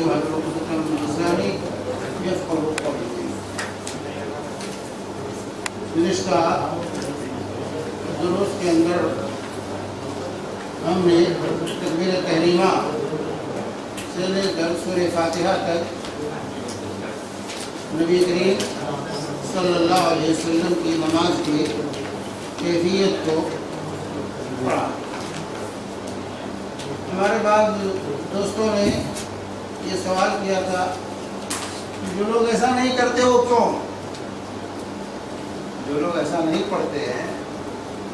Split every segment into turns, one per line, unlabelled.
أيها المسلم الإنساني يفقه قولي. گزشتہ دروس کے اندر ہم نے تکبیر تحریمہ سے لے کر سورہ فاتحہ تک نبی کریم صلی اللہ علیہ وسلم کی نماز کی کیفیت کو پڑھا. ہمارے بعض دوستوں نے یہ سوال کیا تھا کہ جو لوگ ایسا نہیں کرتے وہ کیوں؟ جو لوگ ایسا نہیں پڑھتے ہیں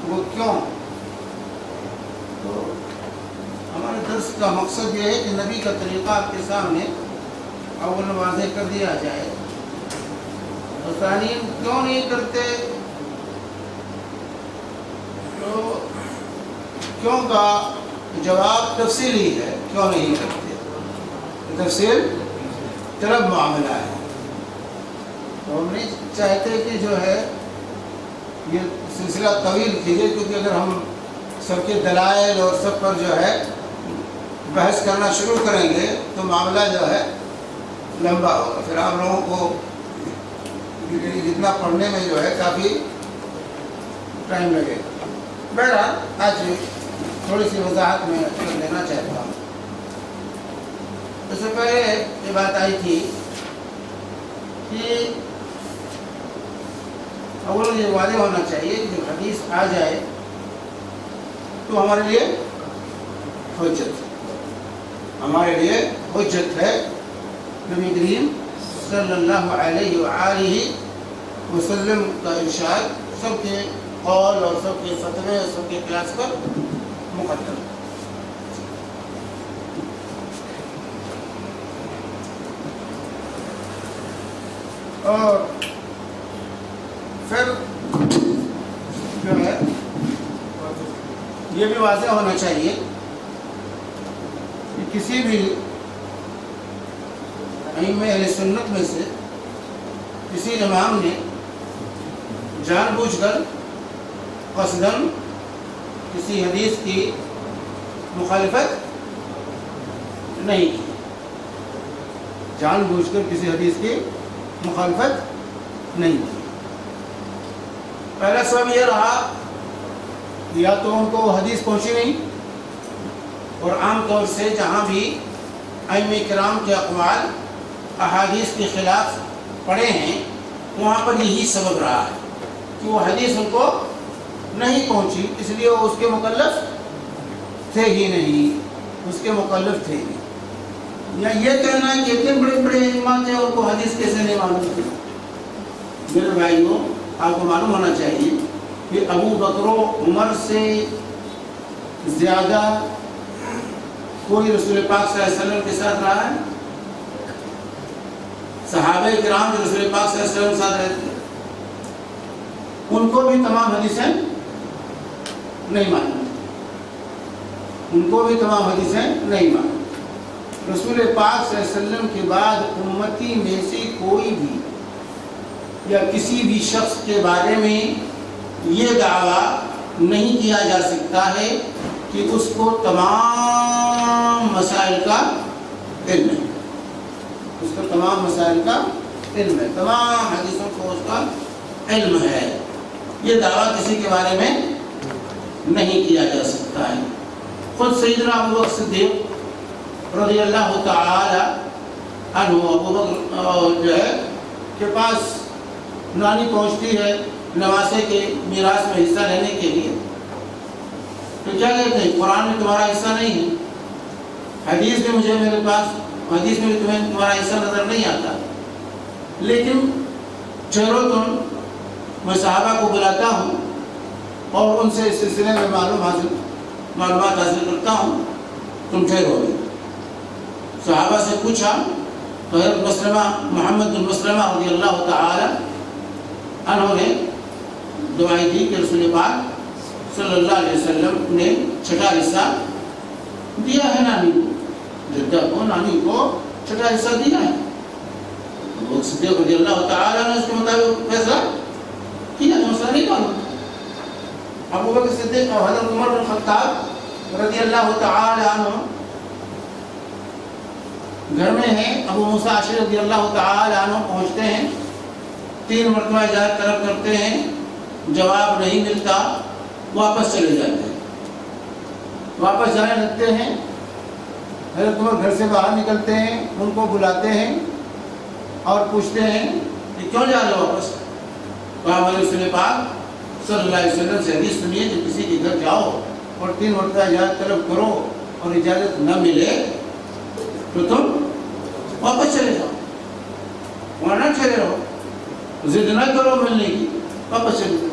وہ کیوں؟ تو ہمارے درس کا مقصد یہ ہے کہ نبی کا طریقہ آپ کے سامنے اول واضح کر دیا جائے. اور ثانی کیوں نہیں کرتے؟ تو کیوں کا جواب تفصیلی ہے. کیوں نہیں کرتے؟ تفصیل طلب معاملہ ہے. تو ہم نہیں چاہتے کہ جو ہے یہ سلسلہ طویل کیجیے، کیونکہ اگر ہم سب کے دلائل اور سب پر جو ہے بحث کرنا شروع کریں گے تو معاملہ جو ہے لمبا ہوگا. پھر آپ لوگوں کو جتنا پڑھنے میں جو ہے کافی ٹائم لگے گا. بہرحال آج تھوڑی سی وضاحت میں کر دینا چاہتا ہوں. اس سے پہلے یہ بات آئی تھی کہ اول یہ واضح ہونا چاہیے کہ جب حدیث آ جائے تو ہمارے لیے حجت ہے. ہمارے لیے حجت ہے. نبی کریم صلی اللہ علیہ وآلہ وسلم کا ارشاد سب کے قول اور سب کے فتوے اور سب کے قیاس پر مقدم. اور پھر جو ہے یہ بھی واضح ہونا چاہیے کہ کسی بھی ائمہ اہل سنت میں سے کسی امام نے جان بوجھ کر قصداً کسی حدیث کی مخالفت نہیں کی. جان بوجھ کر کسی حدیث کی مخالفت نہیں کی. پہلا سبب یہ رہا یا تو ان کو حدیث پہنچی نہیں، اور عام طور سے جہاں بھی ائمہ کرام کے اقوال احادیث کے خلاف پڑے ہیں وہاں پر یہی سبب رہا ہے کہ وہ حدیث ان کو نہیں پہنچی، اس لیے وہ اس کے مکلف تھے ہی نہیں. اس کے مکلف تھے ہی. یا یہ کہنا ہے کہ اتنے بڑے بڑے ائمہ تھے ان کو حدیث کیسے نہیں معلوم تھی. میرے بھائیوں، آپ کو معلوم ہونا چاہیے کہ ابو بکر و عمر سے زیادہ کوئی رسول پاک صلی اللہ علیہ وسلم کے ساتھ رہا ہے؟ صحابہ کرام جو رسول پاک صلی اللہ علیہ وسلم کے ساتھ رہتے ہیں ان کو بھی تمام حدیثیں نہیں معلوم. ان کو بھی تمام حدیثیں نہیں معلوم. رسول پاک صلی اللہ علیہ وسلم کے بعد امتی میں سے کوئی بھی یا کسی بھی شخص کے بارے میں یہ دعویٰ نہیں کیا جا سکتا ہے کہ اس کو تمام مسائل کا علم ہے. اس کو تمام مسائل کا علم ہے، تمام حدیثوں کو اس کا علم ہے. یہ دعویٰ کسی کے بارے میں نہیں کیا جا سکتا ہے. خود سیدنا ابو بکر صدیق رضی اللہ تعالی عنہ ابو بکر جو ہے کے پاس نانی پہنچتی ہے نواسے کے میراث میں حصہ لینے کے لیے، تو کیا کہتے ہیں؟ قرآن میں تمہارا حصہ نہیں ہے، حدیث میں مجھے میرے پاس حدیث میں تمہیں تمہارا حصہ نظر نہیں آتا، لیکن ٹھہرو تم، میں صحابہ کو بلاتا ہوں اور ان سے اس سلسلے میں معلومات حاصل کرتا ہوں، تم ٹھہرو. صحابہ سے پوچھا تو حضرت مسلمہ محمد بن مسلمہ رضی اللہ تعالی عنہ نے دعائی دی کہ رسول پاک صلی اللہ علیہ وسلم نے چھٹا حصہ دیا ہے نانی کو، جدہ کو، نانی کو چھٹا حصہ دیا ہے. وہ صدیق رضی اللہ تعالی نے اس کے مطابق فیصلہ کیا. مسئلہ نہیں معلوم. ابو بکر صدیق اور حضرت عمر بن خطاب رضی اللہ تعالی عنہ گھر میں ہیں، ابو موسیٰ اشعری رضی اللہ تعالی عنہ پہنچتے ہیں، 3 مرتبہ اجازت طلب کرتے ہیں، جواب نہیں ملتا، واپس چلے جاتے ہیں۔ واپس جانے لگتے ہیں، حضرت عمر گھر سے باہر نکلتے ہیں، ان کو بلاتے ہیں اور پوچھتے ہیں کہ کیوں جا رہے ہو واپس؟ ہمارے رسول پاک صلی اللہ علیہ وسلم سے حدیث سنیے کہ کسی کے گھر جاؤ اور 3 مرتبہ اجازت طلب کرو اور اجازت نہ ملے تو تم واپس چلے جاؤ، وہاں نہ ٹھہرے رہو، ضد نہ کرو ملنے کی، واپس چلے جاؤ۔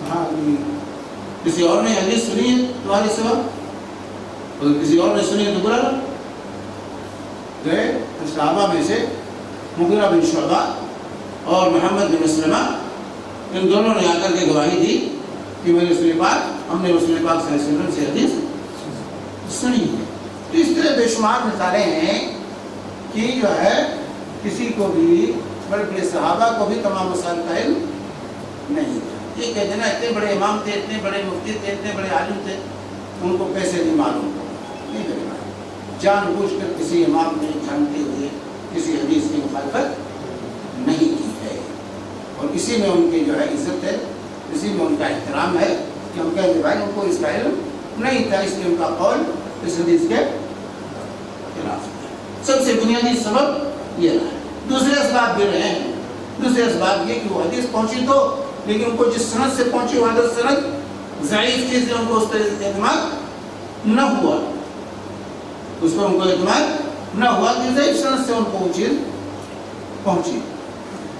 ہاں کسی اور نے حدیث سنی ہے تمہارے سوا؟ اگر کسی اور نے سنی ہے تو بلا لو۔ گئے صحابہ میں سے مغیرہ بن شعبہ اور محمد بن مسلمہ، ان دونوں نے آ کر کے گواہی دی کہ میرے رسول پاک، ہم نے رسول پاک صلی اللہ علیہ وسلم سے حدیث سنی ہے۔ تو اس طرح بے شمار مثالیں ہیں کہ جو ہے کسی کو بھی، بلکہ صحابہ کو بھی تمام مسائل کا علم نہیں تھا۔ یہ کہتے ہیں نا اتنے بڑے امام تھے، اتنے بڑے مفتی تھے، اتنے بڑے عالم تھے، ان کو کیسے نہیں معلوم ہو؟ نہیں کرنا، جان بوجھ کر کسی امام نے جانتے ہوئے کسی حدیث کی مخالفت نہیں کی ہے، اور اسی میں ان کی جو ہے عزت ہے، اسی میں ان کا احترام ہے کہ ہم کہتے ہیں بھائی ان کو اس کا علم نہیں تھا، اس لیے ان کا قول اس حدیث کے خلاف ہے۔ سب سے بنیادی سبب یہ رہا ہے۔ دوسرے اسباب بھی رہے ہیں۔ دوسرے اسباب یہ کہ وہ حدیث پہنچی تو، لیکن ان کو جس سند سے پہنچی وہ حدیث سند ضعیف چیز ہے، ان کو اس پر اعتماد نہ ہوا، اس پر ان کو اعتماد نہ ہوا کہ ضعیف سند سے ان کو وہ چیز پہنچی۔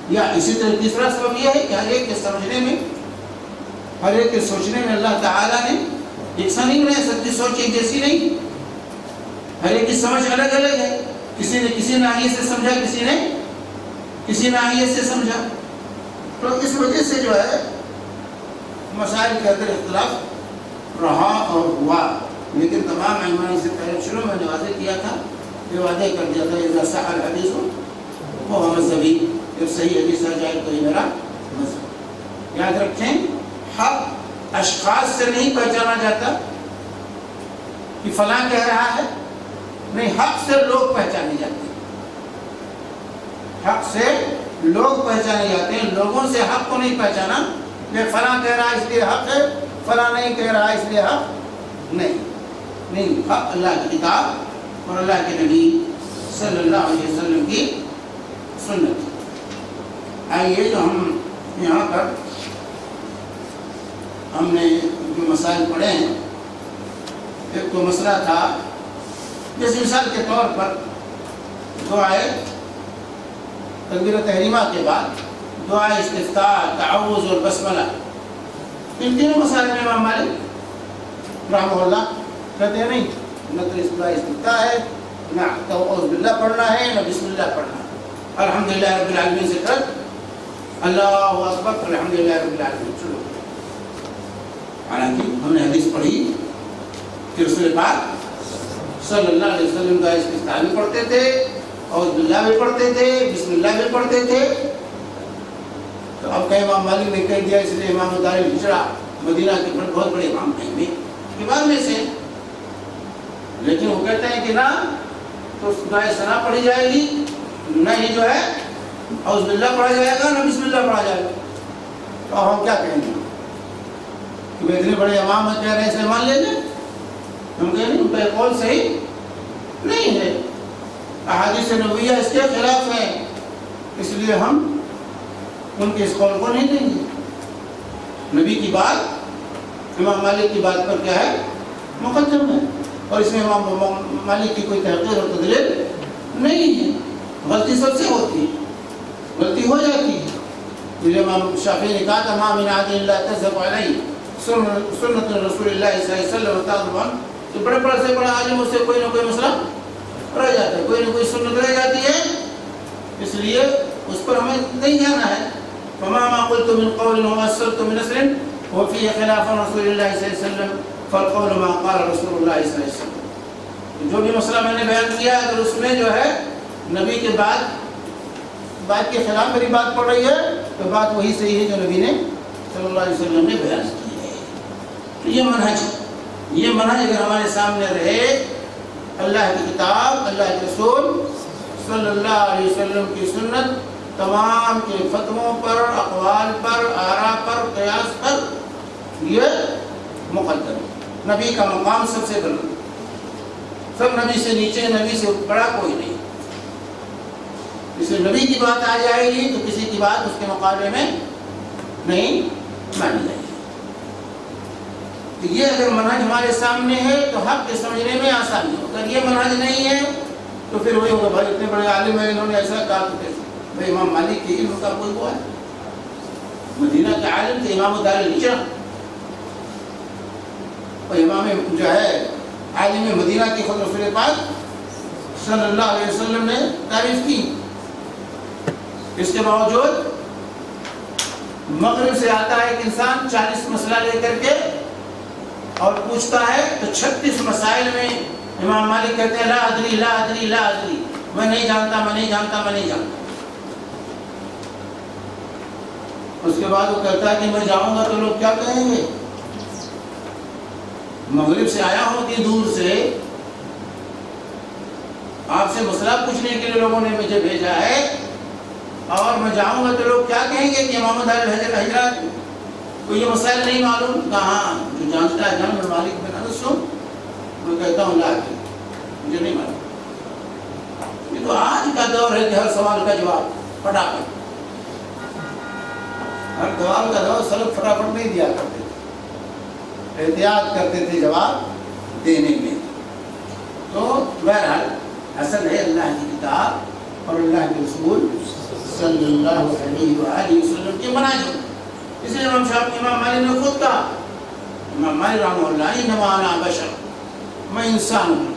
یا اسی طرح تیسرا سبب یہ ہے کہ ہر ایک کے سمجھنے میں، ہر ایک کے سوچنے میں اللہ تعالیٰ نے یکساں نہیں بنایا، سب کی سوچ ایک جیسی نہیں، ہر ایک کی سمجھ الگ الگ ہے۔ کسی نے کسی ناحیے سے سمجھا، کسی نے کسی ناحیے سے سمجھا، تو اس وجہ سے جو ہے مسائل کے اندر اختلاف رہا اور ہوا۔ لیکن تمام علماء سے پہلے شروع میں نے واضح کیا تھا، یہ واضح کر دیا تھا اذا صح الحدیث وہ مذہبی، جب صحیح حدیث آ جائے تو یہ میرا مذہب۔ یاد رکھیں، حق اشخاص سے نہیں پہچانا جاتا کہ فلاں کہہ رہا ہے، نہیں، حق سے لوگ پہچانے جاتے ہیں، حق سے لوگ پہچانے جاتے ہیں۔ لوگوں سے حق کو نہیں پہچانا کہ فلاں کہہ رہا ہے اس لیے حق ہے، فلاں نہیں کہہ رہا ہے اس لیے حق نہیں، حق اللہ کی کتاب اور اللہ کے نبی صلی اللہ علیہ وسلم کی سنت۔ آئیے جو ہم یہاں پر ہم نے جو مسائل پڑھے ہیں، ایک تو مسئلہ تھا جیسے مثال کے طور پر دعائے تکبیر تحریمہ کے بعد دعائے استفتاح، تعوذ اور بسملہ، ان تینوں مسائل میں امام مالک رحمہ اللہ کہتے ہیں نہیں، نہ تو اس دعائے استفتاح ہے، نہ تعوذ باللہ پڑھنا ہے، نہ بسم اللہ پڑھنا ہے، الحمدللہ رب العالمین سے کر اللہ اکبر الحمدللہ رب العالمین چلو۔ حالانکہ ہم نے حدیث پڑھی کہ رسول پاک صلی اللہ علیہ وسلم کا استفتاح بھی پڑھتے تھے، اور باللہ بھی پڑھتے تھے، بسم اللہ بھی پڑھتے تھے۔ تو اب کہ امام مالک نے کہہ دیا، اس لیے امام دار الہجرہ مدینہ کے بہت بڑے امام ہیں کے بعد میں سے، لیکن وہ کہتے ہیں کہ نہ تو دعائے ثنا پڑھی جائے گی، نہ ہی جو ہے اعوذ باللہ پڑھا جائے گا، نہ بسم اللہ پڑھا جائے گا۔ تو ہم کیا کہیں گے کہ وہ اتنے بڑے امام ہیں، کہہ رہے ہیں اسے مان لیں گے؟ ہم کہیں نہیں، ان کا قول صحیح نہیں ہے، احادیث نبویہ اس کے خلاف ہیں، اس لیے ہم ان کے اس قول کو نہیں دیں گے۔ نبی کی بات امام مالک کی بات پر کیا ہے؟ مقدم ہے، اور اس میں امام مالک کی کوئی تحقیر اور تدلیل نہیں ہے۔ غلطی سب سے ہوتی ہے، غلطی ہو جاتی ہے۔ یہ امام شافعی نے کہا تھا ما من عاد الا تذهب علیہ سنت رسول اللہ صلی اللہ علیہ وسلم وتعظم، تو بڑے بڑے سے بڑا عالم اس سے کوئی نہ کوئی مسئلہ رہ جاتا ہے، کوئی نہ کوئی سنت رہ جاتی ہے، اس لیے اس پر ہمیں نہیں جانا ہے۔ فما ما قلت من قول وما أسررت من نسر وفيه خلاف رسول اللہ صلی اللہ علیہ وسلم فالقول ما قال رسول اللہ صلی اللہ علیہ وسلم۔ جو بھی مسئلہ میں نے بیان کیا، اگر اس میں جو ہے نبی کے بات کے خلاف میری بات پڑ رہی ہے تو بات وہی صحیح ہے جو نبی نے صلی اللہ علیہ وسلم نے بیان کی ہے۔ تو یہ منہج اگر ہمارے سامنے رہے اللہ کی کتاب، اللہ کے رسول صلی اللہ علیہ وسلم کی سنت، تمام کے فتووں پر، اقوال پر، آراء پر، قیاس پر یہ مقدم ہے۔ نبی کا مقام سب سے بلند، سب نبی سے نیچے، نبی سے بڑا کوئی نہیں۔ جسے نبی کی بات آ جائے گی تو کسی کی بات اس کے مقابلے میں نہیں مانی جائے گی۔ تو یہ اگر منہج ہمارے سامنے ہے تو حق کے سمجھنے میں آسانی ہو۔ اگر یہ منہج نہیں ہے تو پھر وہی ہوگا، بھائی اتنے بڑے عالم ہیں، انہوں نے ایسا کہا تو کیسے؟ بھائی امام مالک کے علم کا کوئی وہ ہے؟ مدینہ کے عالم تھے، امام دار الہجرہ، اور امام جو ہے عالم مدینہ کی خود رسول پاک صلی اللہ علیہ وسلم نے تعریف کی۔ اس کے باوجود مغرب سے آتا ہے ایک انسان 40 مسئلہ لے کر کے اور پوچھتا ہے تو 36 مسائل میں امام مالک کہتے ہیں لا ادری لا ادری لا ادری، میں نہیں جانتا، میں نہیں جانتا، میں نہیں جانتا۔ اس کے بعد وہ کہتا ہے کہ میں جاؤں گا تو لوگ کیا کہیں گے؟ مغرب سے آیا ہوں اتنی دور سے، آپ سے مسئلہ پوچھنے کے لیے لوگوں نے مجھے بھیجا ہے، اور میں جاؤں گا تو لوگ کیا کہیں گے کہ امام دار الہجرہ کو یہ مسائل نہیں معلوم؟ کہاں جو جانتا ہے جان، میں مالک بن انس ہوں، میں کہتا ہوں لا کے مجھے نہیں معلوم۔ یہ تو آج کا دور ہے کہ ہر سوال کا جواب فٹافٹ، ہر سوال کا جواب سلف فٹافٹ نہیں دیا کرتے تھے، احتیاط کرتے تھے جواب دینے میں۔ تو بہرحال اصل ہے اللہ کی کتاب اور اللہ کے رسول صلی اللہ علیہ وآلہ وسلم کے مناظر۔ اس لیے امام مالک نے خود کہا، امام مالک رحمہ اللہ، انما انا بشر، میں انسان ہوں،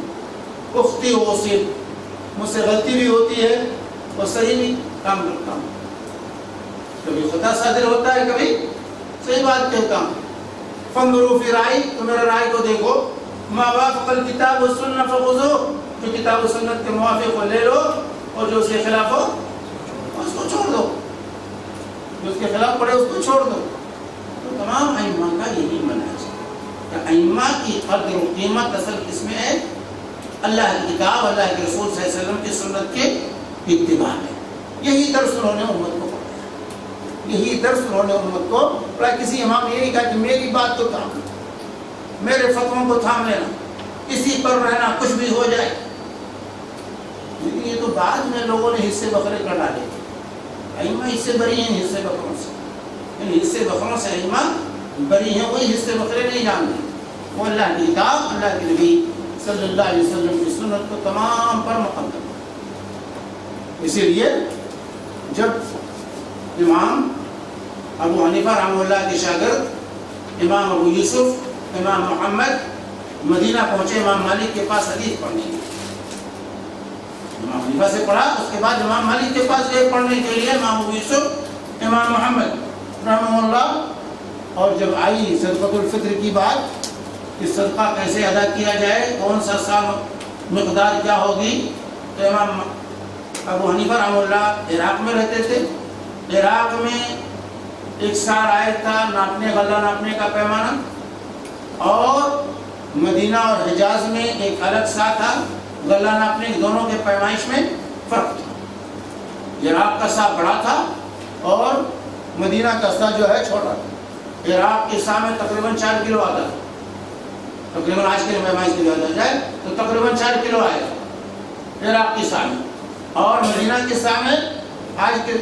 اختی وصیب، مجھ سے غلطی بھی ہوتی ہے اور صحیح بھی کام کرتا ہوں، کبھی خطا صادر ہوتا ہے، کبھی صحیح بات کہتا ہوں۔ فانظروا فی رائے، تو میرے رائے کو دیکھو، ما وافق الکتاب والسنہ فخذوہ، جو کتاب و سنت کے موافق کو لے لو، اور جو اس کے خلاف ہو اس کو چھوڑ دو، جو اس کے خلاف پڑے اس کو چھوڑ دو۔ تو تمام ائمہ کا یہی منہج ہے کہ ائمہ کی قدر و قیمت اصل کس میں ہے؟ اللہ کی کتاب، اللہ کے رسول صلی اللہ علیہ وسلم کی سنت کے اتباع میں۔ یہی درس انہوں نے امت کو پڑھایا، یہی درس انہوں نے امت کو پڑھایا۔ کسی امام نے یہ نہیں کہا کہ میری بات تو تھام لو، میرے فتووں کو تھام لینا، اسی پر رہنا، کچھ بھی ہو جائے۔ لیکن یہ تو بعد میں لوگوں نے حصے بکرے کر ڈالے، ائمہ حصے بری ہیں حصے بکروں سے، ان حصے بکروں سے ائمہ بری ہیں، وہی حصے بکرے نہیں جانتے، وہ اللہ کی کتاب، اللہ کے نبی صلی اللہ علیہ وسلم کی سنت کو تمام پر مقدم۔ اسی لیے جب امام ابو حنیفہ رحمہ اللہ کے شاگرد امام ابو یوسف، امام محمد مدینہ پہنچے امام مالک کے پاس حدیث پڑھنے کے، امام حنیفہ سے پڑھا، اس کے بعد امام مالک کے پاس گئے پڑھنے کے لیے، امام ابو یوسف، امام محمد رحمہ اللہ۔ اور جب آئی صدقۃ الفطر کی بات کہ صدقہ کیسے ادا کیا جائے، کون سا سا مقدار کیا ہوگی، تو امام ابو حنیفہ رحمہ اللہ عراق میں رہتے تھے، عراق میں ایک سار آئے تھا ناپنے، غلہ ناپنے کا پیمانہ، اور مدینہ اور حجاز میں ایک الگ سا تھا غلہ ناپنے، دونوں کے پیمائش میں فرق تھا۔ عراق کا سا بڑا تھا اور مدینہ کا سا جو ہے چھوٹا تھا۔ عراق کے سا میں تقریباً 4 کلو آتا تھا، تقریباً آج کے پیمائش کے لیے آتا جائے تو تقریباً 4 کلو آئے گا عراق کے سا میں، اور مدینہ کے سا میں آج کے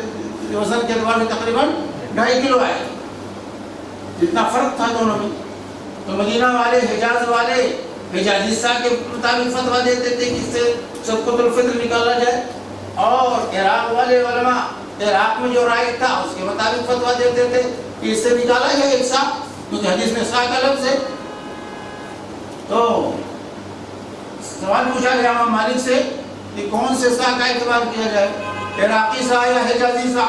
وزن کے اعتبار میں تقریباً 2.5 کلو آئے گا، جتنا فرق تھا دونوں میں۔ تو مدینہ والے، حجاز والے حجازی سا کے مطابق فتویٰ دیتے تھے کہ اس سے صدقۃ الفطر نکالا جائے، اور عراق والے علماء عراق میں جو رائے تھا اس کے مطابق فتویٰ دیتے تھے کہ اس سے نکالا جائے ایک سا، کیونکہ حدیث میں سا کا لفظ ہے۔ تو سوال پوچھا گیا امام مالک سے کہ کون سے سا کا اعتبار کیا جائے، عراقی سا یا حجازی سا؟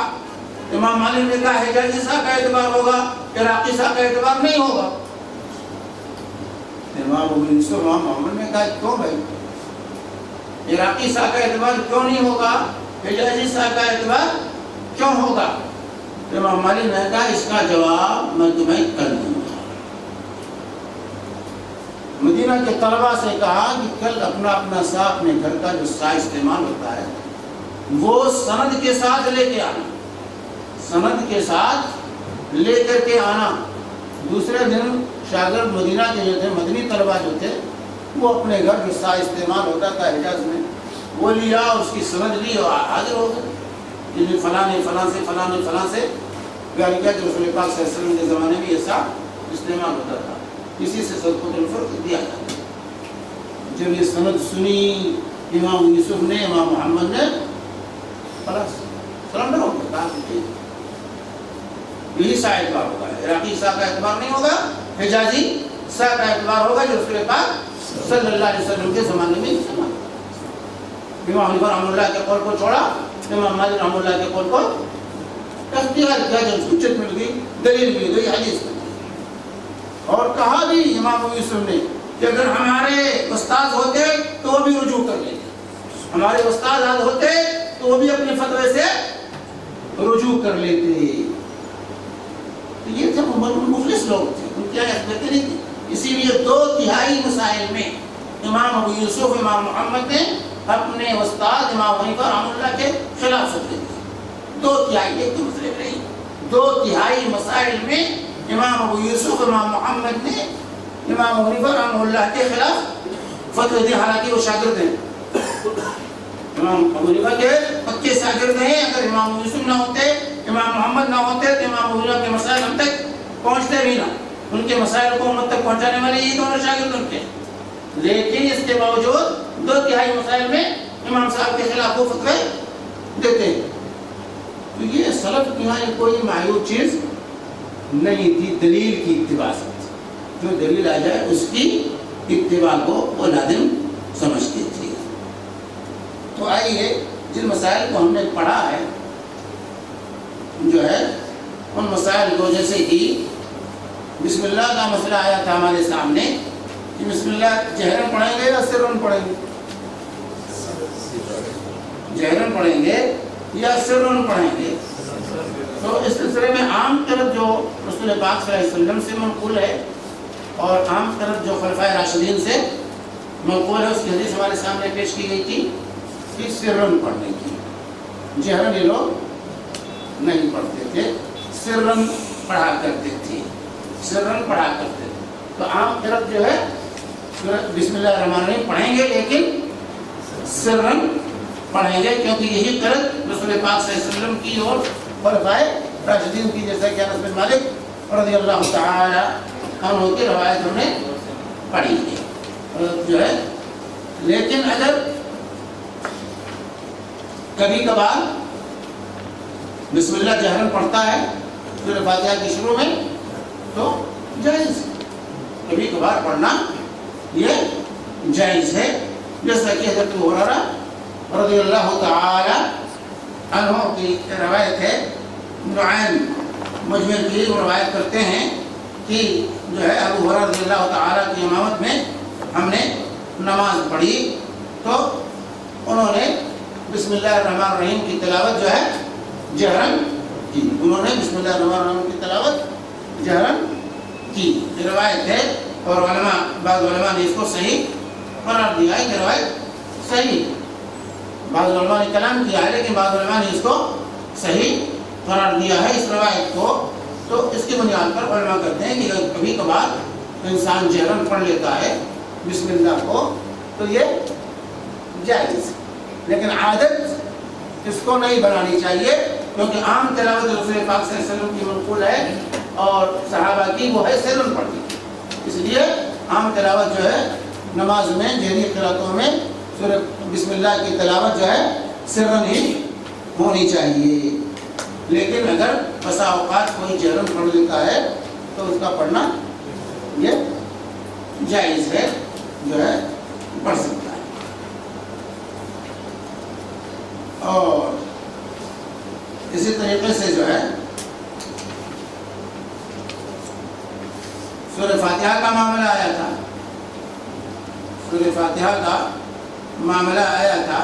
امام مالک نے کہا حجازی سا کا اعتبار ہوگا، عراقی سا کا اعتبار نہیں ہوگا۔ امام ابو یوسف، امام محمد نے کہا کیوں بھائی، عراقی سا کا اعتبار کیوں نہیں ہوگا، حجازی سا کا اعتبار کیوں ہوگا؟ امام مالک نے کہا اس کا جواب میں تمہیں کر دوں گا۔ مدینہ مدینہ کے طلبہ سے کہا کہ کل اپنا اپنا سا اپنے گھر کا جو سا استعمال ہوتا ہے وہ سند کے ساتھ لے کے آنا، سند کے ساتھ لے کر کے آنا۔ دوسرے دن شاگرد مدینہ کے جو تھے، مدنی طلبہ جو تھے، وہ اپنے گھر جو سا استعمال ہوتا تھا حجاز میں وہ لیا اور اس کی سند لی اور حاضر ہو گئے کہ فلاں نے فلاں سے فلاں نے فلاں سے بیان کیا کہ رسول پاک صلی اللہ علیہ وسلم کے زمانے میں یہ سا استعمال ہوتا تھا، اسی سے صدقۃ الفرق دیا جاتا ہے۔ جب یہ سند سنی امام یوسف نے، امام محمد نے، خلاص سلنڈر ہو گیا، کہا کہ یہی سا اعتبار ہوگا، عراقی سا کا اعتبار نہیں ہوگا، حجازی سا کا اعتبار ہوگا جو رسول پاک صلی اللہ علیہ وسلم کے زمانے میں استعمال ہوگا۔ امام حنیفہ رحمہ اللہ کے قول کو چھوڑا، امام مالک رحمہ اللہ کے قول کو اختیار کیا، جب حجت مل گئی، دلیل مل گئی، حدیث مل گئی۔ اور کہا بھی امام یوسف نے کہ اگر ہمارے استاد ہوتے تو وہ بھی رجوع کر لیتے، ہمارے استاد ہوتے تو وہ بھی اپنے فتوے سے رجوع کر لیتے۔ تو یہ تھے مخلص لوگ تھے، ان کی اہمیت نہیں تھی، اسی لیے 2/3 مسائل میں امام ابو یوسف، امام محمد نے اپنے استاد امام حنیفہ رحمہ اللہ کے خلاف فتوے دیے۔ 2/3 ایک مسئلے میں نہیں، 2/3 مسائل میں امام ابو یوسف، امام محمد نے امام حنیفہ رحمہ اللہ کے خلاف فتوے دیے، حالانکہ وہ شاگرد ہیں، امام ابو حنیفہ کے پکے شاگرد ہیں۔ اگر امام یوسف نہ ہوتے، امام محمد نہ ہوتے تو امام ابو حنیفہ کے مسائل ہم تک پہنچتے بھی نہ، ان کے مسائل کو امت تک پہنچانے والے یہ دونوں شاگرد ان کے، لیکن اس کے باوجود 2/3 مسائل میں امام صاحب کے خلاف وہ فتوے دیتے ہیں۔ تو یہ سلف کی یہاں کوئی معیوب چیز نہیں تھی، دلیل کی اتباع سے، جو دلیل آ جائے اس کی اتباع کو وہ لازم سمجھتی تھی۔ تو آئیے جن مسائل کو ہم نے پڑھا ہے جو ہے ان مسائل کو، جیسے کہ بسم اللہ کا مسئلہ آیا تھا ہمارے سامنے کہ بسم اللہ جہرن پڑھیں گے یا سرن پڑھیں گے، جہرن پڑھیں گے یا سرن پڑھیں گے۔ تو اس سلسلے میں عام طرف جو رسول پاک صلی اللہ علیہ وسلم سے منقول ہے اور عام طرف جو خلفائے راشدین سے منقول ہے، اس کی حدیث ہمارے سامنے پیش کی گئی تھی کہ سرن پڑھنے کی، جہرن یہ لوگ نہیں پڑھتے تھے، سرن پڑھا کرتے تھے، سرن پڑھا کرتے تھے۔ تو عام طرف جو ہے بسم اللہ الرحمن الرحیم پڑھیں گے لیکن سرن پڑھیں گے، کیونکہ یہی قرض رسول پاک صلی اللہ علیہ وسلم کی اور خلفائے راشدین کی، جیسا کہ انس بن مالک رضی اللہ تعالی عنہ کی روایت ہم نے پڑھی ہے جو ہے۔ لیکن اگر کبھی کبھار بسم اللہ جہرن پڑھتا ہے سورہ فاتحہ کی شروع میں تو جائز، کبھی کبھار پڑھنا یہ جائز ہے، جیسا کہ حضرت ہریرہ رضی اللہ تعالی عنہ کی روایت ہے، نعیم مجمل کی وہ روایت کرتے ہیں کہ جو ہے ابو ہریرہ رضی اللہ تعالی کی امامت میں ہم نے نماز پڑھی تو انہوں نے بسم اللہ الرحمن الرحیم کی تلاوت جو ہے جہرن کی، انہوں نے بسم اللہ الرحمن الرحیم کی تلاوت جہرن کی، یہ روایت ہے۔ اور علماء، بعض علماء نے اس کو صحیح قرار دیا ہے کہ روایت صحیح، بعض علماء نے کلام کیا ہے لیکن بعض علماء نے اس کو صحیح قرار دیا ہے اس روایت کو۔ تو اس کی بنیاد پر علماء کہتے ہیں کہ اگر کبھی کبھار انسان جہرن پڑھ لیتا ہے بسم اللہ کو تو یہ جائز، لیکن عادت اس کو نہیں بنانی چاہیے، کیونکہ عام تلاوت رسول پاک صلی اللہ علیہ وسلم کی منقول ہے اور صحابہ کی وہ ہے سرن پڑھنی، اس لیے عام تلاوت جو ہے نماز میں جہری قراتوں میں سورہ بسم اللہ کی تلاوت جو ہے سرن ہی ہونی چاہیے۔ لیکن اگر بسا اوقات کوئی جہرن پڑھ لیتا ہے تو اس کا پڑھنا یہ جائز ہے، جو ہے پڑھ سکتا ہے۔ اور اسی طریقے سے جو ہے سورہ فاتحہ کا معاملہ آیا تھا، سورہ فاتحہ کا معاملہ آیا تھا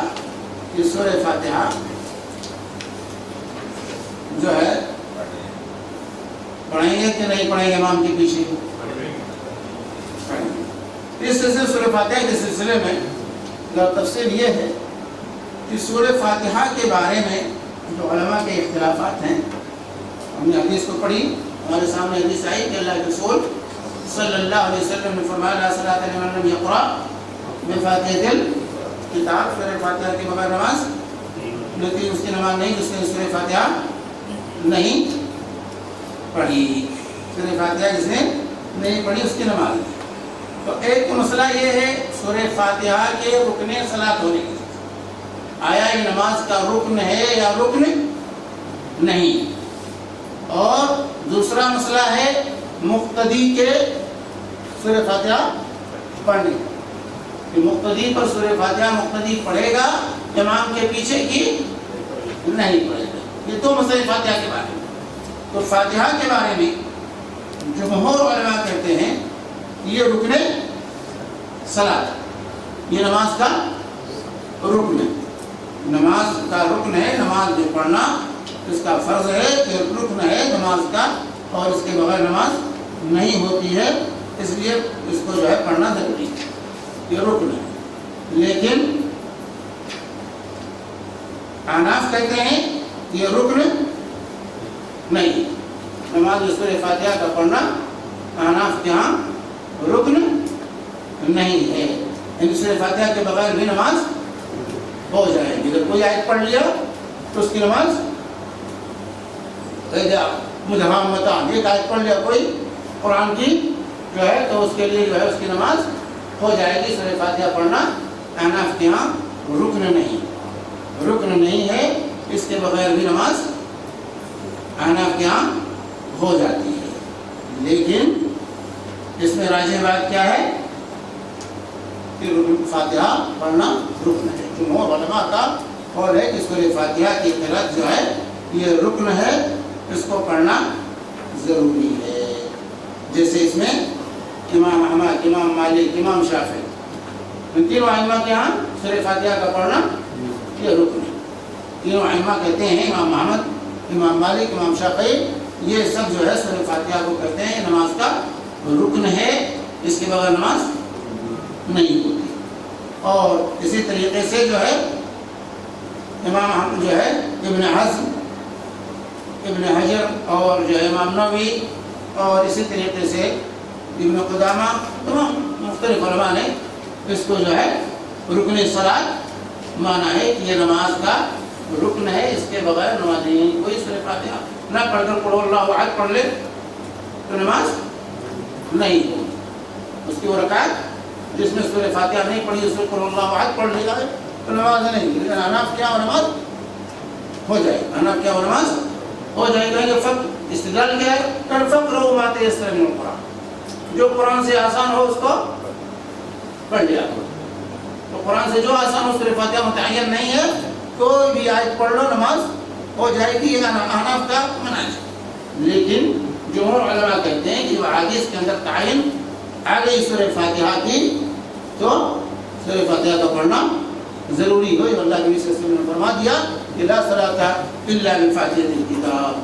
کہ سورہ فاتحہ جو ہے پڑھیں گے کہ نہیں پڑھیں گے امام کے پیچھے؟ اس سلسلے سورہ فاتحہ کے سلسلے میں تفصیل یہ ہے کہ سورہ فاتحہ کے بارے میں جو علماء کے اختلافات ہیں، ہم نے حدیث کو پڑھی، ہمارے سامنے حدیث آئی کہ اللہ کے رسول صلی اللہ علیہ وسلم نے فرمایا لا صلاۃ لمن لم یقرأ بفاتحۃ الکتاب، سورہ فاتحہ کے بغیر نماز لیکن اس کی نماز نہیں جس نے سورہ فاتحہ نہیں پڑھی، سورہ فاتحہ جس نے نہیں پڑھی اس کی نماز نہیں۔ تو ایک مسئلہ یہ ہے سورہ فاتحہ کے رکن صلاۃ ہونے کی، آیا یہ نماز کا رکن ہے یا رکن نہیں، اور دوسرا مسئلہ ہے مقتدی کے سورہ فاتحہ پڑھنے کہ مقتدی پر سورہ فاتحہ مقتدی پڑھے گا امام کے پیچھے کی نہیں پڑھے گا۔ یہ دو مسئلے فاتحہ کے بارے میں۔ تو فاتحہ کے بارے میں جمہور علماء کہتے ہیں یہ رکن صلاۃ، یہ نماز کا رکن ہے، نماز کا رکن ہے، نماز جو پڑھنا اس کا فرض ہے کہ رکن ہے نماز کا، اور اس کے بغیر نماز نہیں ہوتی ہے، اس لیے اس کو جو ہے پڑھنا ضروری ہے، یہ رکن ہے۔ لیکن احناف کہتے ہیں یہ رکن نہیں، نماز سورہ فاتحہ کا پڑھنا احناف کے ہاں رکن نہیں ہے، یعنی سورہ فاتحہ کے بغیر بھی نماز ہو جائے گی۔ اگر کوئی آیت پڑھ لیا تو اس کی نماز مدہامتان، ایک آیت پڑھ لیا کوئی قرآن کی جو ہے تو اس کے لیے جو ہے اس کی نماز ہو جائے گی۔ سورہ فاتحہ پڑھنا احناف کے ہاں رکن نہیں ہے، اس کے بغیر بھی نماز احناف کے ہاں ہو جاتی ہے۔ لیکن اس میں راجح بات کیا ہے کہ فاتحہ پڑھنا رکن ہے۔ جمہور علماء کا قول ہے کہ سورہ فاتحہ کی قرأت جو ہے یہ رکن ہے، اس کو پڑھنا ضروری ہے۔ جیسے اس میں امام احمد، امام مالک، امام شافعی، ان تینوں ائمہ کے ہاں سورہ فاتحہ کا پڑھنا یہ رکن ہے۔ تینوں ائمہ کہتے ہیں، امام احمد، امام مالک، امام شافعی، یہ سب جو ہے سورہ فاتحہ کو کہتے ہیں نماز کا رکن ہے، اس کے بغیر نماز نہیں ہوتی۔ اور اسی طریقے سے جو ہے امام جو ہے ابن حزم، ابن حجر اور جو ہے امام نووی اور اسی طریقے سے ابن قدامہ، تمام مختلف علماء نے اس کو جو ہے رکن صلاۃ مانا ہے کہ یہ نماز کا رکن ہے، اس کے بغیر نماز نہیں۔ کوئی سورہ فاتحہ نہ پڑھ کر قل اللہ احد پڑھ لے تو نماز نہیں ہوگی، اس کی وہ رکعت جس میں سورہ فاتحہ نہیں پڑھی اس میں قل اللہ احد پڑھ لے جائے تو نماز نہیں۔ لیکن احناف کیا نماز ہو جائے گی، احناف کیا نماز ہو جائے گا۔ یہ فقط استدلال کیا ہے کہ فقرؤ ما تیسر من القرآن، جو قرآن سے آسان ہو اس کو پڑھ لیا کرو۔ تو قرآن سے جو آسان ہو سورہ فاتحہ متعین نہیں ہے، کوئی بھی آیت پڑھ لو نماز ہو جائے گی، یہ احناف کا منہج ہے۔ لیکن جمہور علماء کہتے ہیں کہ وہ حدیث کے اندر تعین آ گئی سورہ فاتحہ کی تو سورہ فاتحہ کا پڑھنا ضروری ہو۔ اللہ کے نبی صلی اللہ علیہ وسلم نے فرما دیا کہ لا صلاۃ الا بفاتحۃ الکتاب،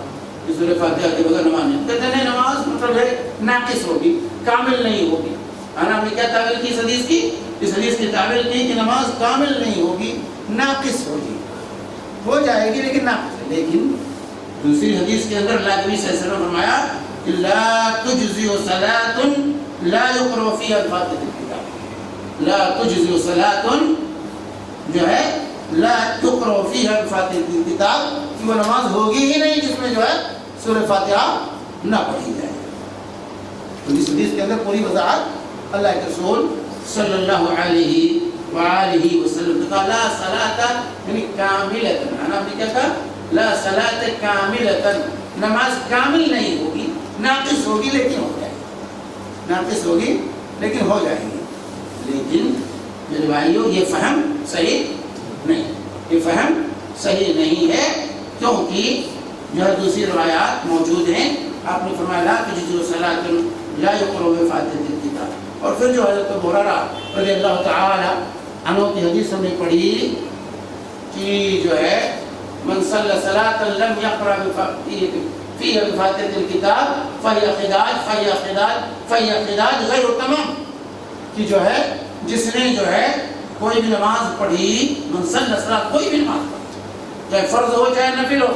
کہ سورہ فاتحہ کے بغیر نماز نہیں۔ کہتے ہیں نماز مطلب ہے ناقص ہوگی، کامل نہیں ہوگی۔ احناف نے کیا تعبیر کی اس حدیث کی؟ اس حدیث کی تعبیر کی کہ نماز کامل نہیں ہوگی، ناقص ہوگی، ہو جائے گی لیکن ناقص ہے۔ لیکن دوسری حدیث کے اندر اللہ کے نبی صلی اللہ علیہ وسلم نے فرمایا کہ لا تجزئ صلاۃ لا یقرأ فیہا بفاتحۃ الکتاب، لا تجزئ صلاۃ جو ہے لا تقرأ فیہا بفاتحۃ الکتاب، کہ وہ نماز ہوگی ہی نہیں جس میں جو ہے سورہ فاتحہ نہ پڑھی جائے۔ تو اس حدیث کے اندر پوری وضاحت اللہ کے رسول صلی اللہ علیہ وآلہ وسلم کہا لا صلاۃ یعنی کاملۃ، انا نے کیا کہا لا صلاۃ کاملۃ، نماز کامل نہیں ہوگی، ناقص ہوگی لیکن ہو جائے گی، ناقص ہوگی لیکن ہو جائے گی۔ لیکن میرے بھائیوں یہ فہم صحیح نہیں، یہ فہم صحیح نہیں ہے، کیونکہ جو ہے دوسری روایات موجود ہیں۔ آپ نے فرمایا لا تجزئ صلاۃ لا یقرأ بفاتحۃ الکتاب، اور پھر جو حضرت ابو ہریرہ رضی اللہ تعالی عنہ کی حدیث ہم نے پڑھی کہ جو ہے من صلی صلاۃ لم یقرأ فیہا بفاتحۃ الکتاب فہی خداج غیر تمام، کہ جو ہے جس نے جو ہے کوئی بھی نماز پڑھی، منصل نصرات کوئی بھی نماز پڑھی، چاہے فرض ہو چاہے نفل ہو،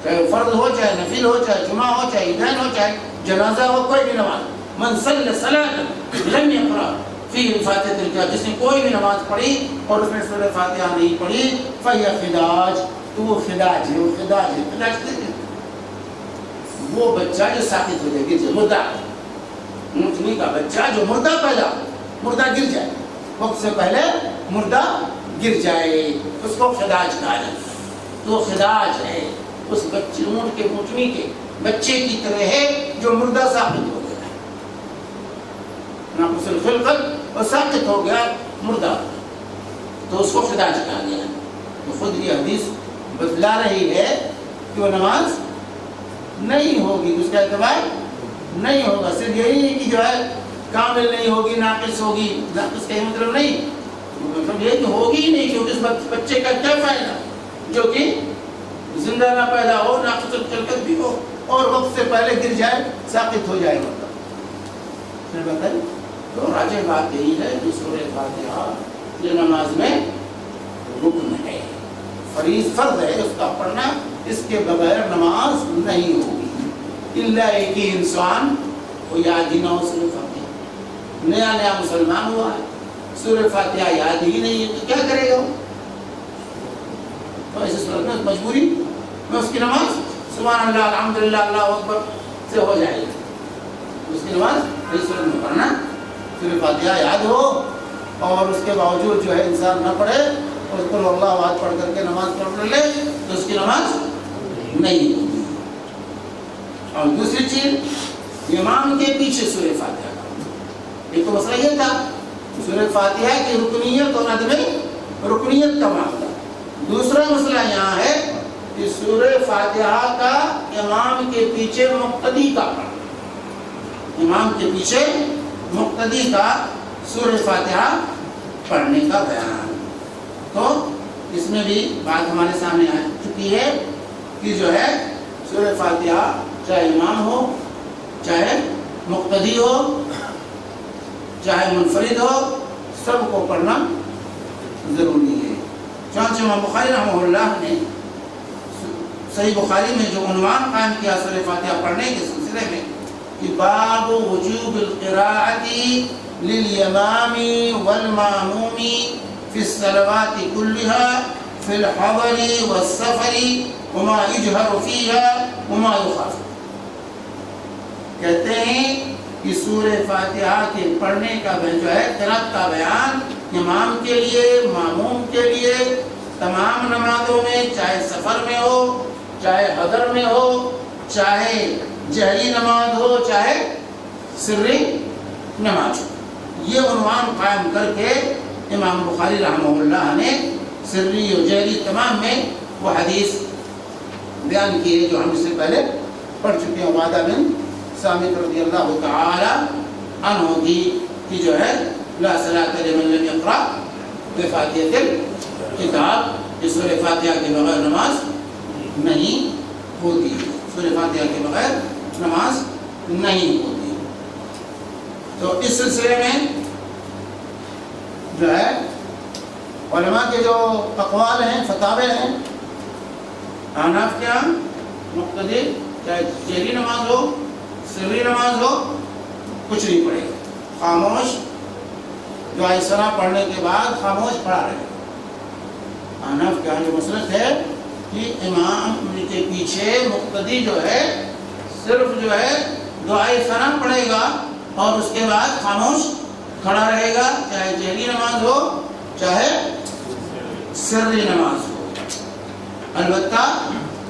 چاہے فرض ہو چاہے نفل ہو، چاہے جمعہ ہو چاہے عیدین ہو چاہے جنازہ ہو، کوئی بھی نماز، منصل صلاۃ لم یقرأ فیہ بفاتحۃ الکتاب، جس نے کوئی بھی نماز پڑھی اور اس میں سورہ فاتحہ نہیں پڑھی، فہی خداج، تو وہ خداج ہے، وہ خداج ہے، خداج وہ بچہ جو ساقط ہو جائے، گر جائے، مردہ، اونٹنی کا بچہ جو مردہ پیدا ہو، مردہ گر جائے، وقت سے پہلے مردہ گر جائے، اس کو خداج کہا جائے، تو خداج ہے اس بچے اونٹ کے اونٹنی کے بچے کی طرح ہے جو مردہ ساقط ہو گیا، ناقص الخلقت اور ساقط ہو گیا، مردہ، تو اس کو خداج کہا گیا۔ تو خود یہ حدیث بتلا رہی ہے کہ وہ نماز نہیں ہوگی، اس کا اعتبار نہیں ہوگا، صرف یہی نہیں کہ جو ہے کامل نہیں ہوگی، ناقص ہوگی، ناقص کا مطلب نہیں، مطلب یہ کہ ہوگی ہی نہیں، کیونکہ اس بچے کا کیا فائدہ جو کہ زندہ نہ پیدا ہو، ناقص الخلقت بھی ہو اور وقت سے پہلے گر جائے، ساقط ہو جائے گا۔ بتائیے، تو راجع بات یہی ہے کہ سورہ فاتحہ یہ نماز میں رکن ہے، فرض ہے اس کا پڑھنا، اس کے بغیر نماز نہیں ہوگی، الا ایک ہی انسان کو یاد ہی نہ ہو سورہ فاتحہ، نیا مسلمان ہوا ہے، سورہ فاتحہ یاد ہی نہیں ہے تو کیا کرے گا؟ تو ایسے صورت میں مجبوری میں اس کی نماز سبحان اللہ الحمدللہ اللہ اکبر سے ہو جائے گی، اس کی نماز اس صورت میں پڑھنا، سورہ فاتحہ یاد ہو اور اس کے باوجود جو ہے انسان نہ پڑھے، اس پر اللہ آواز پڑھ کر کے نماز پڑھ لے تو اس کی نماز نہیں ہوگی۔ اور دوسری چیز، امام کے پیچھے سورہ فاتحہ کا، ایک تو مسئلہ یہ تھا سورہ فاتحہ کی رکنیت اور عدم رکنیت کا معاملہ، دوسرا مسئلہ یہاں ہے کہ سورہ فاتحہ کا امام کے پیچھے مقتدی کا پڑھنا، امام کے پیچھے مقتدی کا سورہ فاتحہ پڑھنے کا بیان، تو اس میں بھی بات ہمارے سامنے آ چکی ہے کہ جو ہے سورہ فاتحہ چاہے امام ہو، چاہے مقتدی ہو، چاہے منفرد ہو، سب کو پڑھنا ضروری ہے۔ چنانچہ امام بخاری رحمہ اللہ نے صحیح بخاری میں جو عنوان قائم کیا سورہ فاتحہ پڑھنے کے سلسلے میں کہ باب وجوب القراءۃ للامام والماموم فی الصلوات كلها فی الحضر والسفر وما یجہر فیها وما یخاف، کہتے ہیں کہ سورہ فاتحہ کے پڑھنے کا جو ہے قرأت کا بیان امام کے لیے، ماموم کے لیے، تمام نمازوں میں، چاہے سفر میں ہو، چاہے حضر میں ہو، چاہے جہری نماز ہو، چاہے سری نماز ہو، یہ عنوان قائم کر کے امام بخاری رحمہ اللہ نے سری و جہری تمام میں وہ حدیث بیان کی ہے جو ہم اس سے پہلے پڑھ چکے ہیں، عبادہ بن صامت رضی اللہ تعالی عنہ کی کہ جو ہے لا صلاۃ لمن لم یقرأ بفاتحۃ الکتاب، اس سورہ فاتحہ کے بغیر نماز نہیں ہوتی، سورہ فاتحہ کے بغیر نماز نہیں ہوتی۔ تو اس سلسلے میں جو ہے علماء کے جو اقوال ہیں، فتاوے ہیں، احناف کیا مقتدی چاہے جہری نماز ہو، سری نماز ہو، کچھ نہیں پڑھے گا، خاموش جو آیسرا پڑھنے کے بعد خاموش پڑھا رہے گا۔ احناف کیا جو مسلک ہے کہ امام کے پیچھے مقتدی جو ہے صرف جو ہے دعائے ثنا پڑھے گا اور اس کے بعد خاموش کھڑا رہے گا، چاہے جہری نماز ہو چاہے سری نماز ہو۔ البتہ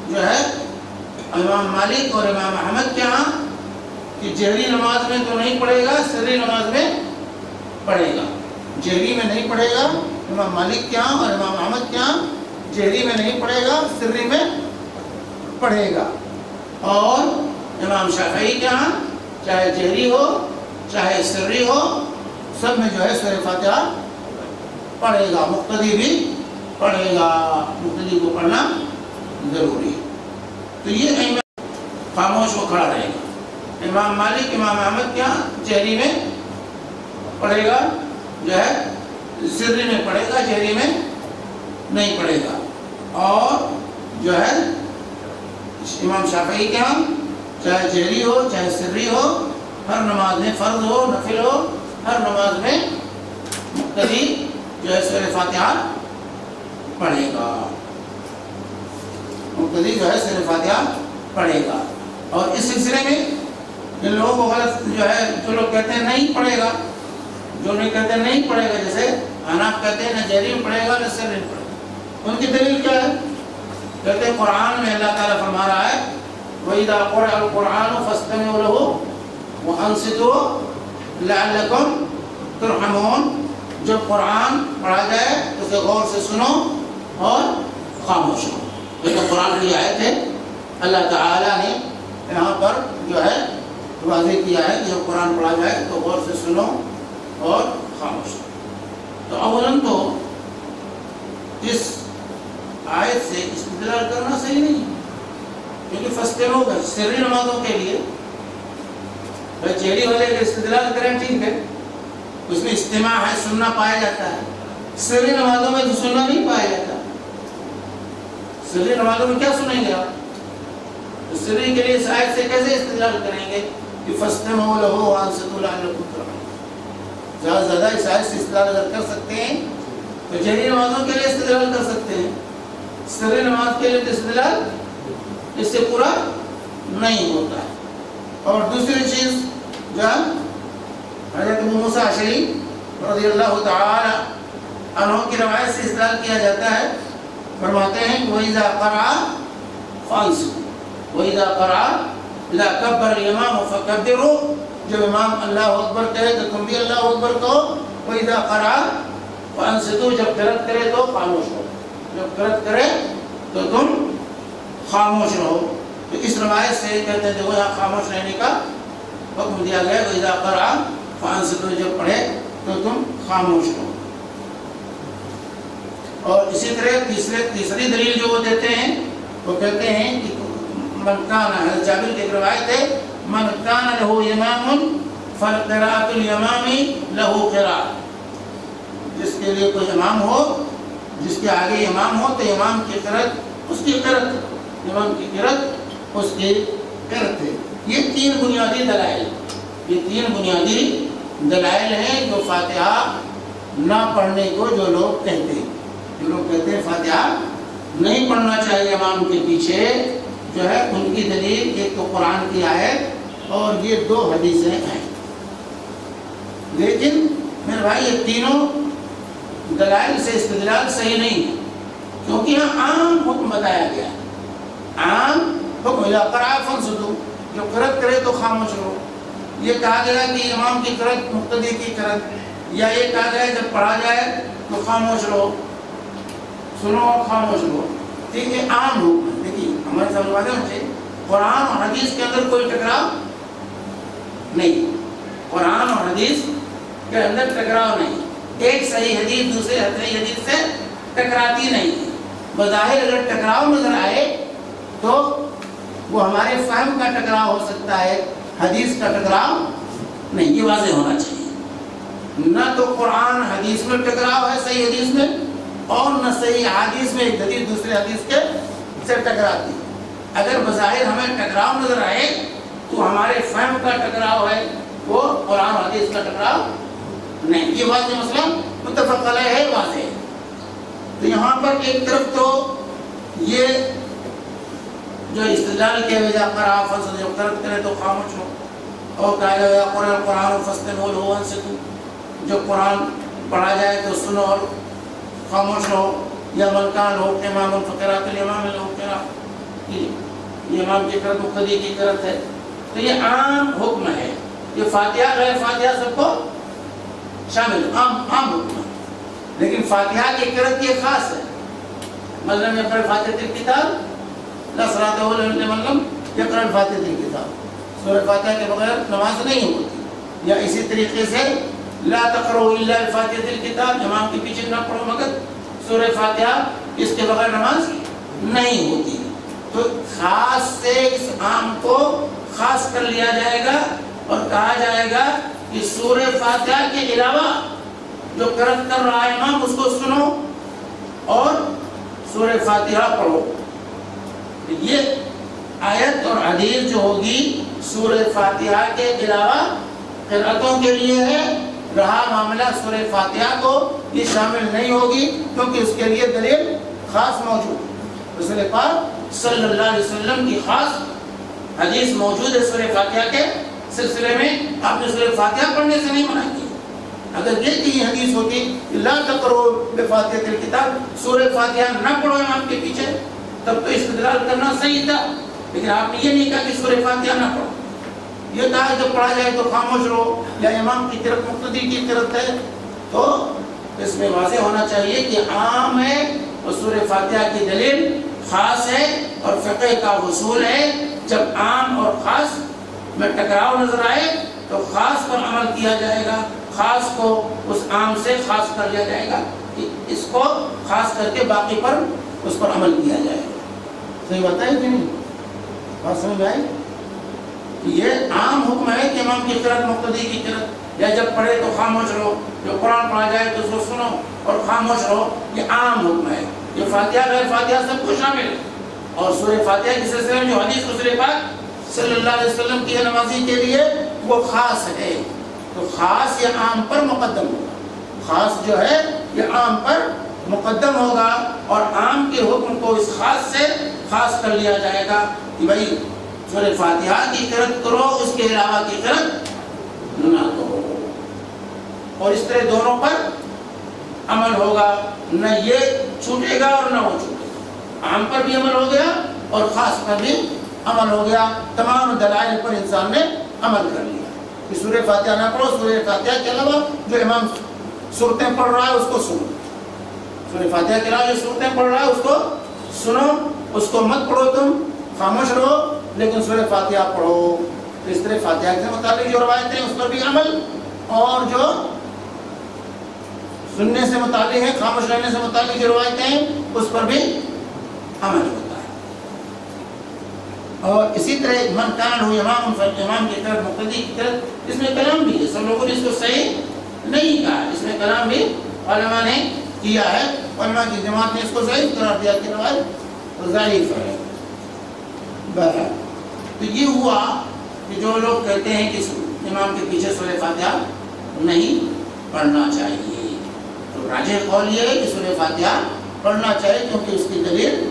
جو ہے امام مالک اور امام احمد کے ہاں کہ جہری نماز میں تو نہیں پڑھے گا، سری نماز میں پڑھے گا، جہری میں نہیں پڑھے گا، امام مالک کے ہاں اور امام احمد کے ہاں جہری میں نہیں پڑھے گا، سری میں پڑھے گا، اور امام شافعی کے ہاں چاہے جہری ہو چاہے سری ہو سب میں جو ہے سورہ فاتحہ پڑھے گا، مقتدی بھی پڑھے گا، مقتدی کو پڑھنا ضروری ہے۔ تو یہ خاموش وہ کھڑا رہے گا، امام مالک امام احمد کیا جہری میں پڑھے گا جو ہے سری میں پڑھے گا، جہری میں نہیں پڑھے گا۔ اور جو ہے امام شافعی کے ہاں چاہے جہری ہو چاہے سری ہو، ہر نماز میں فرض ہو نفل ہو، ہر نماز میں مقتدی جو ہے سورہ فاتحہ پڑھے گا، مقتدی جو ہے سورہ فاتحہ پڑھے گا۔ اور اس سلسلے میں جن لوگوں کو غلط جو ہے، جو لوگ کہتے ہیں نہیں پڑھے گا، جو نہیں کہتے ہیں نہیں پڑھے گا، جیسے حناف کہتے ہیں نہ جہری میں پڑھے گا نہ سری میں پڑھے گا، ان کی دلیل کیا ہے؟ کہتے ہیں قرآن میں اللہ تعالیٰ فرما رہا ہے وَإِذَا قُرِئَ الْقُرْآنُ فَاسْتَمِعُوا لَهُ وَأَنصِتُوا لَعَلَّكُمْ تُرْحَمُونَ۔ جب قرآن پڑھا جائے تو اسے غور سے سنو اور خاموش ہو۔ لیکن قرآن کی آیت ہے، اللہ تعالیٰ نے یہاں پر جو ہے واضح کیا ہے کہ جب قرآن پڑھا جائے تو غور سے سنو اور خاموش ہو۔ تو اولاً تو اس آیت سے استدلال کرنا صحیح نہیں ہے، کیونکہ فستے لوگ ہیں سری نمازوں کے لیے جہری والے کے استدلال کریں ٹھیک ہے، اس میں استماع ہے، سننا پایا جاتا ہے، سری نمازوں میں تو سننا نہیں پایا جاتا۔ سری نمازوں میں کیا سنیں گے آپ؟ سری کے لیے اس آیت سے کیسے استدلال کریں گے کہ فَاسْتَمِعُوا لَهُ وَأَنصِتُوا لَعَلَّكُمْ تُرْحَمُونَ؟ زیادہ سے زیادہ اس آیت سے استدلال اگر کر سکتے ہیں تو جہری نمازوں کے لیے استدلال کر سکتے ہیں، سری نماز کے لیے استدلال اس سے پورا نہیں ہوتا ہے۔ اور دوسری چیز جو حضرت ابو موسیٰ اشعری رضی اللہ تعالی عنہ کی روایت سے استدلال کیا جاتا ہے، فرماتے ہیں وَإِذَا قَرَعَ فَانصِتُوا وَإِذَا قَرَعَ إِذَا كَبَّرَ الْإِمَامُ فَكَبِّرُوا، جب امام اللہ اکبر کہے تو تم بھی اللہ اکبر کہو۔ وَإِذَا قَرَعَ فَانصِتُوا، جب قرأت کرے تو خاموش ہو، جب قرأت کرے تو تم خاموش رہو۔ تو اس روایت سے کہتے ہیں کہ یہاں خاموش رہنے کا حکم دیا گیا، وَإِذَا قَرَعَ فَانصِتُوا، جب پڑھے تو تم خاموش رہو۔ اور اسی طرح تیسری دلیل جو وہ دیتے ہیں وہ کہتے ہیں کہ من کان، حضرت جابر کی ایک روایت ہے، من کان لہ امام فقراءۃ الامام لہ قراءۃ، جس کے لیے کوئی امام ہو، جس کے آگے امام ہو تو امام کی قرأت اس کی قرأت، امام کی قرأت اس کی قرأت ہے۔ یہ تین بنیادی دلائل، یہ تین بنیادی دلائل ہیں جو فاتحہ نہ پڑھنے کو جو لوگ کہتے ہیں، جو لوگ کہتے ہیں فاتحہ نہیں پڑھنا چاہیے امام کے پیچھے، جو ہے ان کی دلیل ایک تو قرآن کی آیت اور یہ دو حدیثیں ہیں۔ لیکن میرے بھائی یہ تینوں دلائل سے استدلال صحیح نہیں ہے، کیونکہ یہاں عام حکم بتایا گیا ہے، عام حکم اذا قرأ فانصتوا، جو قرأت کرے تو خاموش رہو۔ یہ کہا گیا کہ امام کی قرأت مقتدی کی قرأت، یا یہ کہا گیا جب پڑھا جائے تو خاموش رہو، سنو اور خاموش رہو، ٹھیک ہے، عام حکم ہے۔ دیکھیے ہمارے سامنے واضح ہونا چاہیے، قرآن اور حدیث کے اندر کوئی ٹکراؤ نہیں، قرآن اور حدیث کے اندر ٹکراؤ نہیں، ایک صحیح حدیث دوسرے صحیح حدیث سے ٹکراتی نہیں ہے۔ بظاہر اگر ٹکراؤ نظر آئے تو وہ ہمارے فہم کا ٹکراؤ ہو سکتا ہے، حدیث کا ٹکراؤ نہیں، یہ واضح ہونا چاہیے۔ نہ تو قرآن حدیث میں ٹکراؤ ہے صحیح حدیث میں، اور نہ صحیح حدیث میں ایک حدیث دوسرے حدیث کے سے ٹکراتی۔ اگر بظاہر ہمیں ٹکراؤ نظر آئے تو ہمارے فہم کا ٹکراؤ ہے، وہ قرآن و حدیث کا ٹکراؤ نہیں، یہ واضح مسئلہ متفق علیہ ہے، واضح ہے۔ تو یہاں پر ایک طرف تو یہ جو استدلال کیا وجہ قرآن فانصتوا، جب قرأت کرے تو خاموش ہو، اور کہا گیا قرآن فاستمعوا لہ وانصتوا، جب قرآن پڑھا جائے تو سنو اور خاموش رہو، یا من کان لہ امام فقراءۃ الامام لہ قراءۃ، یہ امام کی قرأت مقتدی کی قرأت ہے۔ تو یہ عام حکم ہے، یہ فاتحہ غیر فاتحہ سب کو شامل عام حکم ہے، لیکن فاتحہ کی قرأت یہ خاص ہے، من لم یقرأ فاتحۃ الکتاب لا صلاۃ لمن لم یقرأ فاتحۃ الکتاب، سورہ فاتحہ کے بغیر نماز نہیں ہوتی۔ یا اسی طریقے سے لا تقرؤوا الا بفاتحۃ الکتاب، امام کے پیچھے نہ پڑھو مگر سورہ فاتحہ، اس کے بغیر نماز نہیں ہوتی۔ تو خاص سے اس عام کو خاص کر لیا جائے گا اور کہا جائے گا کہ سورہ فاتحہ کے علاوہ جو قرأت کر رہا ہے امام اس کو سنو اور سورہ فاتحہ پڑھو۔ یہ آیت اور حدیث جو ہوگی سورہ فاتحہ کے علاوہ قرأتوں کے لیے ہے، رہا معاملہ سورہ فاتحہ کو یہ شامل نہیں ہوگی، کیونکہ اس کے لیے دلیل خاص موجود، رسول پاک صلی اللہ علیہ وسلم کی خاص حدیث موجود ہے سورہ فاتحہ کے سلسلے میں۔ آپ نے سورہ فاتحہ پڑھنے سے نہیں منع کی۔ اگر یہ کہ یہ حدیث ہوتی لا تقرؤوا بفاتحۃ الکتاب، سورہ فاتحہ نہ پڑھو امام کے پیچھے، تب تو استدلال کرنا صحیح تھا، لیکن آپ نے یہ نہیں کہا کہ سورہ فاتحہ نہ پڑھو۔ یہ کہا جب پڑھا جائے تو خاموش رہو، یا امام کی قرأت مقتدی کی قرأت ہے تو اس میں واضح ہونا چاہیے کہ عام ہے اور سورہ فاتحہ کی دلیل خاص ہے اور فقہ کا اصول ہے، جب عام اور خاص میں ٹکراؤ نظر آئے تو خاص پر عمل کیا جائے گا، خاص کو اس عام سے خاص کر لیا جائے گا، کہ اس کو خاص کر کے باقی پر اس پر عمل کیا جائے گا۔ صحیح بات ہے کہ نہیں؟ بات سمجھ میں آئی؟ یہ عام حکم ہے کہ امام کی قرأت مقتدی کی قرأت، یا جب پڑھے تو خاموش رہو، جو قرآن پڑھا جائے تو اس کو سنو اور خاموش رہو، یہ عام حکم ہے۔ یہ فاتحہ غیر فاتحہ سب کو شامل ہے، اور سورہ فاتحہ کے سلسلے میں جو حدیث رسول پاک صلی اللہ علیہ وسلم کی نمازی کے لیے وہ خاص ہے، تو خاص یہ عام پر مقدم ہوگا، خاص جو ہے یہ عام پر مقدم ہوگا، اور عام کے حکم کو اس خاص سے خاص کر لیا جائے گا کہ بھائی سورہ فاتحہ کی قرأت کرو، اس کے علاوہ کی قرأت نہ کرو، اور اس طرح دونوں پر عمل ہوگا، نہ یہ چھوٹے گا اور نہ وہ چھوٹے گا، عام پر بھی عمل ہو گیا اور خاص پر بھی عمل ہو گیا، تمام دلائل پر انسان نے عمل کر لیا کہ سورہ فاتحہ نہ پڑھو، سورہ فاتحہ کے علاوہ جو امام سورتیں پڑھ رہا ہے اس کو سنو، سورہ فاتحہ کے علاوہ جو سورتیں پڑھ رہا ہے اس کو سنو، اس کو مت پڑھو، تم خاموش رہو لیکن سورہ فاتحہ پڑھو۔ تو اس طرح فاتحہ سے متعلق جو روایتیں ہیں اس پر بھی عمل، اور جو سننے سے متعلق ہے، خاموش رہنے سے متعلق جو روایتیں ہیں اس پر بھی عمل ہوتا ہے۔ اور اسی طرح من کان ہو امام امام کی طرف مقتدی کی طرف، اس میں کلام بھی ہے، سب لوگوں نے اس کو صحیح نہیں کہا، اس میں کلام بھی علماء نے کیا ہے، علماء کی جماعت نے اس کو صحیح قرار دیا کہ روایت ضعیف ہے۔ بہرحال تو یہ ہوا کہ جو لوگ کہتے ہیں کہ امام کے پیچھے سورہ فاتحہ نہیں پڑھنا چاہیے، تو راجح قول یہ ہے کہ سورہ فاتحہ پڑھنا چاہیے، کیونکہ اس کی دلیل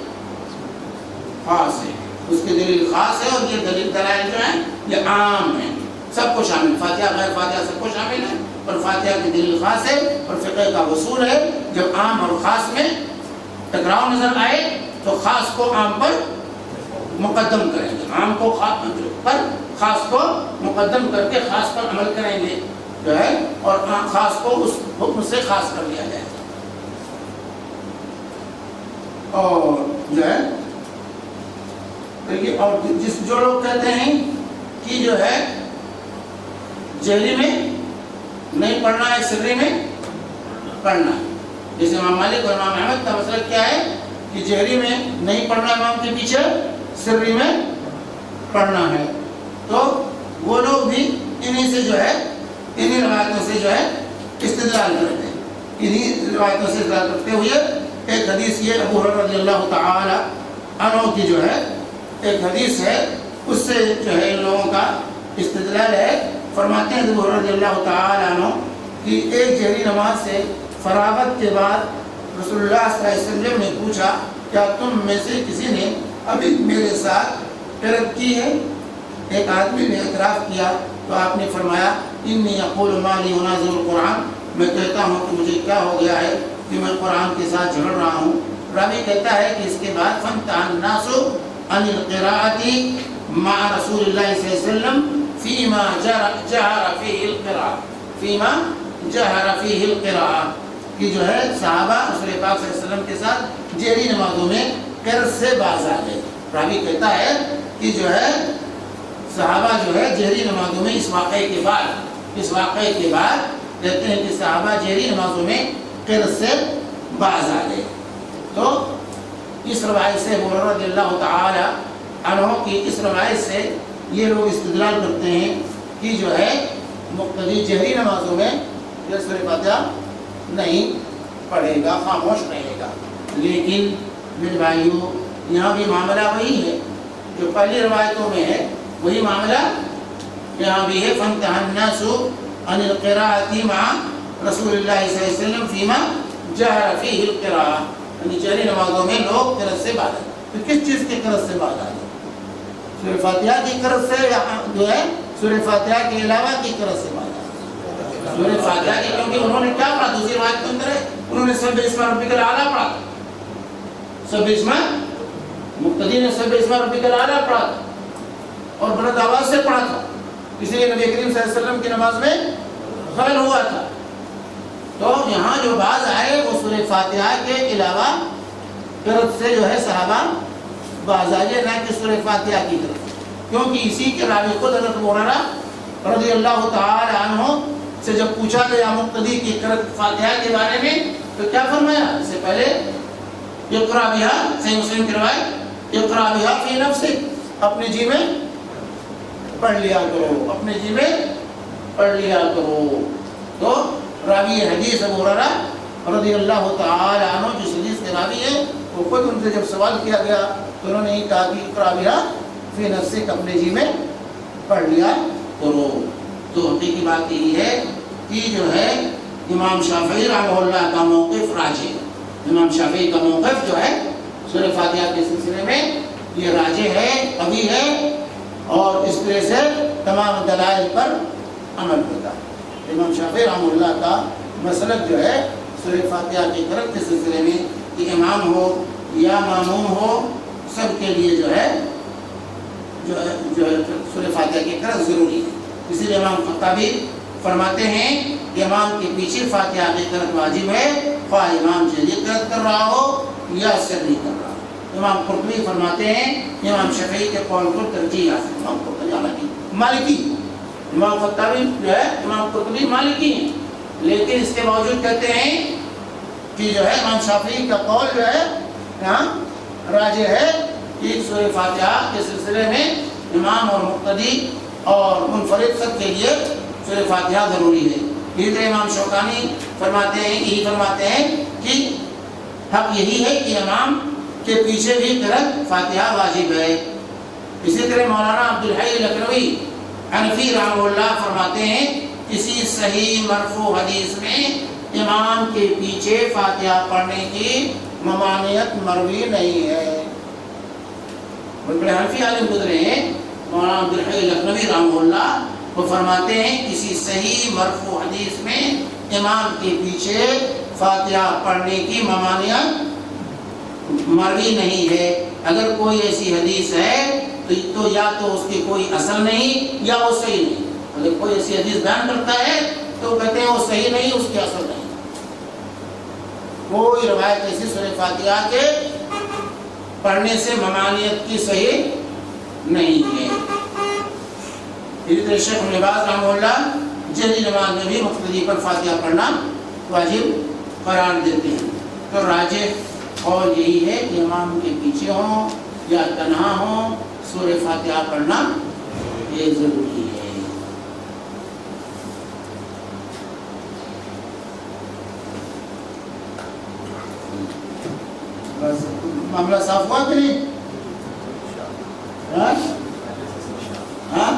خاص ہے، اس کی دلیل خاص ہے، اور یہ دلائل جو ہیں یہ عام ہیں، سب کو شامل، فاتحہ غیر فاتحہ سب کو شامل ہے، اور فاتحہ کی دلیل خاص ہے، اور فقہ کا اصول ہے جب عام اور خاص میں ٹکراؤ نظر آئے تو خاص کو عام پر مقدم کریں گے، عام کو پر خاص کو مقدم کر کے خاص پر عمل کریں گے جو ہے، اور خاص کو اس حکم سے خاص کر لیا جائے، اور جو ہے اور جو لوگ کہتے ہیں کہ جو ہے جہری میں نہیں پڑھنا ہے، سری میں پڑھنا ہے، جیسے امام مالک اور امام احمد کا مسئلہ کیا ہے کہ جہری میں نہیں پڑھنا امام کے پیچھے، سری میں پڑھنا ہے، تو وہ لوگ بھی انہی سے جو ہے انہی روایتوں سے جو ہے استدلال کرتے ہیں، انہی روایتوں سے استدلال کرتے ہوئے ایک حدیث یہ ابو ہریرہ رضی اللہ تعالی عنہ کی جو ہے ایک حدیث ہے، اس سے جو ہے ان لوگوں کا استدلال ہے۔ فرماتے ہیں ابو ہریرہ رضی اللہ تعالی عنہ کہ ایک جہری نماز سے فراغت کے بعد رسول اللہ صلی اللہ علیہ وسلم نے پوچھا کیا تم میں سے کسی نے ابھی میرے ساتھ قرأت کی ہے؟ ایک آدمی نے اعتراف کیا تو آپ نے فرمایا انی اقول ما لی اناظر القرآن، میں کہتا ہوں کہ مجھے کیا ہو گیا ہے کہ میں قرآن کے ساتھ جھگڑ رہا ہوں۔ راوی کہتا ہے کہ اس کے بعد فانتهى الناس عن القراءة مع رسول اللہ صلی اللہ علیہ وسلم فيما جهر فيه القراءة، فيما جهر فيه القراءة، کہ جو ہے صحابہ رسول پاک صلی اللہ علیہ وسلم کے ساتھ جہری نمازوں میں قرأت سے باز آ گئے۔ راوی کہتا ہے کہ جو ہے صحابہ جو ہے جہری نمازوں میں اس واقعے کے بعد کہتے ہیں کہ صحابہ جہری نمازوں میں قرأت سے باز آ گئے۔ تو اس روایت سے ابو ہریرہ رضی اللہ تعالی عنہ کی اس روایت سے یہ لوگ استدلال کرتے ہیں کہ جو ہے مقتدی جہری نمازوں میں یہ سورہ فاتحہ نہیں پڑھے گا، خاموش رہے گا۔ لیکن میرے بھائیوں یہاں بھی معاملہ وہی ہے جو پہلی روایتوں میں ہے، وہی معاملہ یہاں بھی ہے۔ فَانْتَهَى النَّاسُ عَنِ الْقِرَاءَةِ مَعَ رسول اللہ صلی اللہ علیہ وسلم فِيمَا جَهَرَ فِيهِ الْقِرَاءَةِ، یعنی جہری نمازوں میں لوگ قرأت سے باز آئے۔ تو کس چیز کی قرأت سے باز آئے؟ سورہ فاتحہ کی قرأت سے، جو ہے سورہ فاتحہ کے علاوہ کی قرأت سے باز آئے۔ سورہ فاتحہ کی، کیونکہ انہوں نے کیا پڑھا دوسری روایت کے اندر ہے، انہوں نے سبح اسم ربک الاعلیٰ پڑھا تھا، سبح اسم مقتدی نے سبح اسم ربک الاعلیٰ پڑھا تھا اور بلند آواز سے پڑھا تھا، اس لیے نبی کریم صلی اللہ علیہ وسلم کی نماز میں خلل ہوا تھا۔ تو یہاں جو باز آئے وہ سورہ فاتحہ کے علاوہ قرأت سے جو ہے صحابہ باز آئے، نہ کہ سورہ فاتحہ کی قرأت، کیونکہ اسی کے راوی خود حضرت ابو ہریرہ رضی اللہ تعالی عنہ سے جب پوچھا گیا مقتدی کی قرأت فاتحہ کے بارے میں تو کیا فرمایا؟ اس سے پہلے اقرأ بہا، صحیح مسلم کی روایت، اقرأ بہا فی نفسک، اپنے جی میں پڑھ لیا کرو، اپنے جی میں پڑھ لیا کرو۔ تو راوی حدیث ابو ہریرہ رضی اللہ تعالی عنہ جس حدیث کے راوی ہیں وہ خود ان سے جب سوال کیا گیا تو انہوں نے یہ کہا کہ اقرأ بہا فی نفسک، اپنے جی میں پڑھ لیا کرو۔ تو حقیقی بات یہی ہے کہ جو ہے امام شافعی رحمہ اللہ کا موقف راجح ہے، امام شافعی کا موقف جو ہے سورہ فاتحہ کے سلسلے میں یہ راجح ہے، قوی ہے، اور اس طرح سے تمام دلائل پر عمل ہوتا ہے۔ امام شافعی رحمہ اللہ کا مسلک جو ہے سورہ فاتحہ کی قرأت کے سلسلے میں کہ امام ہو یا ماموم ہو سب کے لیے جو ہے سورہ فاتحہ کی قرأت ضروری ہے۔ اسی لیے امام خطابی فرماتے ہیں کہ امام کے پیچھے فاتحہ کی قرأت واجب ہے، خواہ امام جہری قرأت کر رہا ہو یا سری کر رہا ہو۔ امام قرطبی فرماتے ہیں امام شافعی کے قول کو ترجیح حاصل، امام قرطبی حالانکہ مالکی، امام خطابی جو ہے امام قرطبی مالکی ہیں، لیکن اس کے باوجود کہتے ہیں کہ جو ہے امام شافعی کا قول جو ہے یہاں راجح ہے کہ سورہ فاتحہ کے سلسلے میں امام اور مقتدی اور منفرد سب کے لیے سورہ فاتحہ ضروری ہے۔ اسی طرح امام شوکانی فرماتے ہیں کہ حق یہی ہے کہ امام کے پیچھے بھی قرأت فاتحہ واجب ہے۔ اسی طرح مولانا عبدالحی لکھنوی حنفی رحمہ اللہ فرماتے ہیں کسی صحیح مرفوع حدیث میں امام کے پیچھے فاتحہ پڑھنے کی ممانعت مروی نہیں ہے۔ بڑے حنفی عالم گزرے ہیں مولانا عبدالحی لکھنوی رحمہ اللہ، وہ فرماتے ہیں کسی صحیح مرفوع حدیث میں امام کے پیچھے فاتحہ پڑھنے کی ممانعت مروی نہیں ہے۔ اگر کوئی ایسی حدیث ہے تو یا تو اس کی کوئی اصل نہیں یا وہ صحیح نہیں۔ اگر کوئی ایسی حدیث بیان کرتا ہے تو کہتے ہیں وہ صحیح نہیں، اس کی اصل نہیں۔ کوئی روایت ایسی سورہ فاتحہ کے پڑھنے سے ممانعت کی صحیح نہیں ہے۔ اسی طرح شیخ ابن باز رحمہ اللہ جہری نماز میں بھی مقتدی پر فاتحہ پڑھنا واجب قرار دیتے ہیں۔ تو راجح قول یہی ہے کہ امام کے پیچھے ہوں یا تنہا ہوں سورہ فاتحہ پڑھنا یہ ضروری ہے۔ معاملہ صاف ہوا کہ نہیں؟ ہاں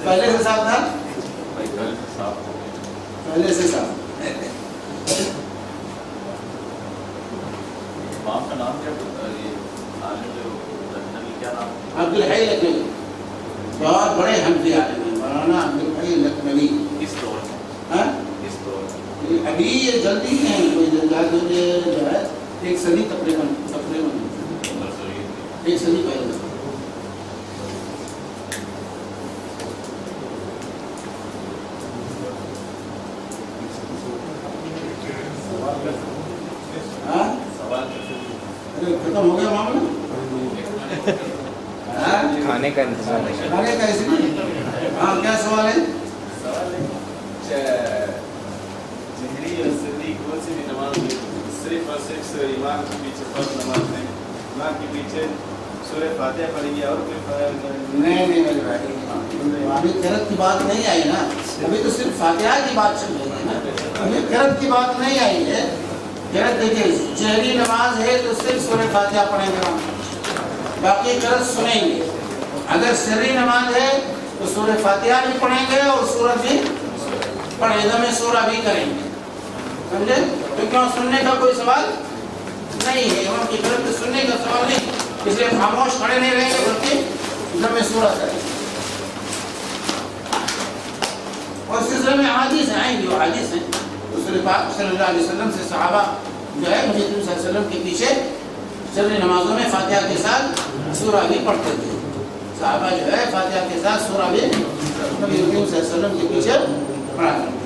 پہلے سے صاف تھا، پہلے سے صاف۔
آپ کا نام کیا نام؟
عبدالحی لکھنوی، بہت بڑے حنفی عالم ہیں مولانا عبدالحی لکھنوی۔
کس دور میں؟ کس دور میں؟
ابھی یہ جلدی ہیں، کوئی جو ہے ایک صدی تقریباً ایک صدی پہلے۔ ختم ہو گیا معاملہ؟
کھانے کا انتظام ہے،
کھانے کا اس میں؟ ہاں کیا سوال ہے؟
سوال ہے جہری اور سری کون سی بھی نماز میں صرف اور صرف امام کے پیچھے فرض نماز میں امام کے پیچھے سورہ فاتحہ پڑھیں گے اور کوئی
نہیں میرے بھائی، ابھی قرأت کی بات نہیں آئی نا، ابھی تو صرف فاتحہ کی بات چل رہی ہے نا، ابھی قرأت کی بات نہیں آئی ہے۔ قرأت دیکھیے جہری نماز ہے تو صرف سورہ فاتحہ پڑھیں گے ہم، باقی قرأت سنیں گے۔ اگر سری نماز ہے تو سورہ فاتحہ بھی پڑھیں گے اور سورت بھی پڑھیں گے، میں سورہ بھی کریں گے، سمجھے؟ کیونکہ وہاں سننے کا کوئی سوال نہیں ہے، امام کی طرف سے سننے کا سوال نہیں، اس لیے خاموش کھڑے نہیں رہیں گے بلکہ میں سورہ کریں گے۔ اور سلسلے میں حدیث آئیں گے، وہ حدیث ہیں رسول پاک صلی اللہ علیہ وسلم سے صحابہ جو ہے نبی صلی اللہ علیہ وسلم کے پیچھے سری نمازوں میں فاتحہ کے ساتھ سورہ بھی پڑھتے تھے، صحابہ جو ہے فاتحہ کے ساتھ سورہ بھی نبی صلی اللہ علیہ وسلم کے پیچھے پڑھا کرتے تھے۔